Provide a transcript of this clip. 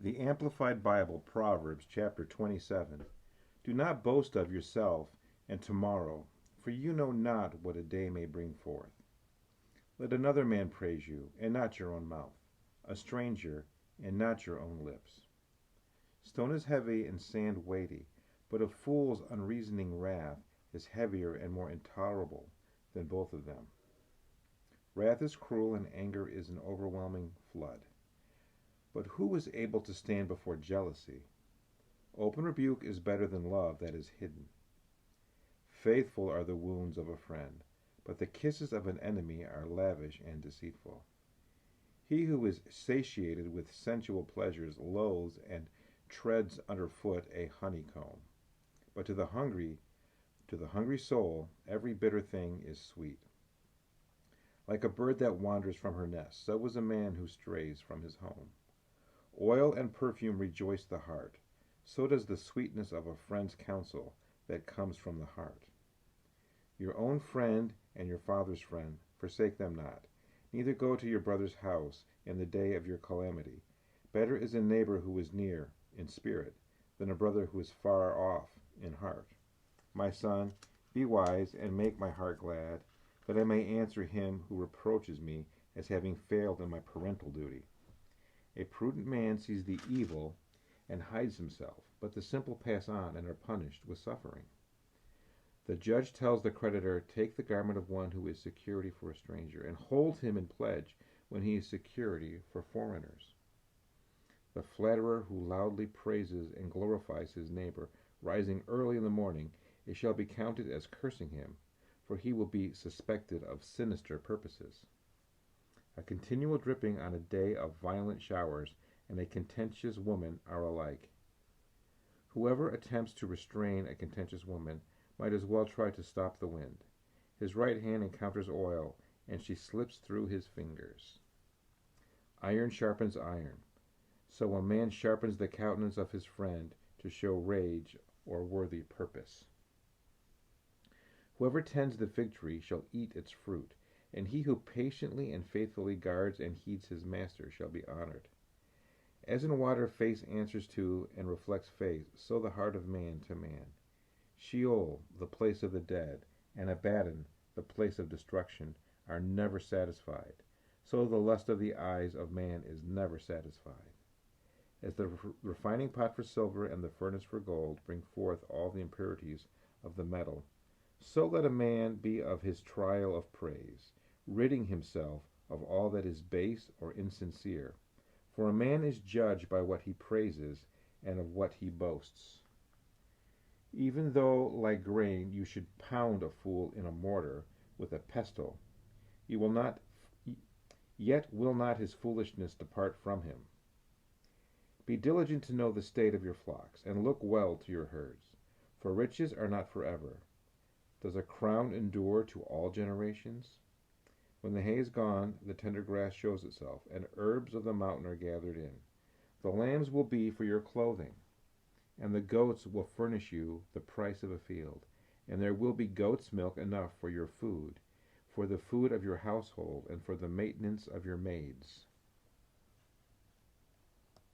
The Amplified Bible, Proverbs chapter 27. Do not boast of yourself and tomorrow, for you know not what a day may bring forth. Let another man praise you, and not your own mouth, a stranger, and not your own lips. Stone is heavy and sand weighty, but a fool's unreasoning wrath is heavier and more intolerable than both of them. Wrath is cruel, and anger is an overwhelming flood. But who is able to stand before jealousy? Open rebuke is better than love that is hidden. Faithful are the wounds of a friend, but the kisses of an enemy are lavish and deceitful. He who is satiated with sensual pleasures loathes and treads underfoot a honeycomb. But to the hungry soul, every bitter thing is sweet. Like a bird that wanders from her nest, so is a man who strays from his home. Oil and perfume rejoice the heart. So does the sweetness of a friend's counsel that comes from the heart. Your own friend and your father's friend, forsake them not. Neither go to your brother's house in the day of your calamity. Better is a neighbor who is near in spirit than a brother who is far off in heart. My son, be wise and make my heart glad, that I may answer him who reproaches me as having failed in my parental duty. A prudent man sees the evil and hides himself, but the simple pass on and are punished with suffering. The judge tells the creditor, take the garment of one who is security for a stranger, and hold him in pledge when he is security for foreigners. The flatterer who loudly praises and glorifies his neighbor, rising early in the morning, it shall be counted as cursing him, for he will be suspected of sinister purposes. A continual dripping on a day of violent showers and a contentious woman are alike. Whoever attempts to restrain a contentious woman might as well try to stop the wind. His right hand encounters oil, and she slips through his fingers. Iron sharpens iron, so a man sharpens the countenance of his friend to show rage or worthy purpose. Whoever tends the fig tree shall eat its fruit, and he who patiently and faithfully guards and heeds his master shall be honored. As in water face answers to and reflects face, so the heart of man to man. Sheol, the place of the dead, and Abaddon, the place of destruction, are never satisfied. So the lust of the eyes of man is never satisfied. As the refining pot for silver and the furnace for gold bring forth all the impurities of the metal, so let a man be of his trial of praise, ridding himself of all that is base or insincere. For a man is judged by what he praises and of what he boasts. Even though, like grain, you should pound a fool in a mortar with a pestle, yet will not his foolishness depart from him. Be diligent to know the state of your flocks, and look well to your herds, for riches are not forever. Does a crown endure to all generations? When the hay is gone, the tender grass shows itself, and herbs of the mountain are gathered in. The lambs will be for your clothing, and the goats will furnish you the price of a field, and there will be goat's milk enough for your food, for the food of your household, and for the maintenance of your maids.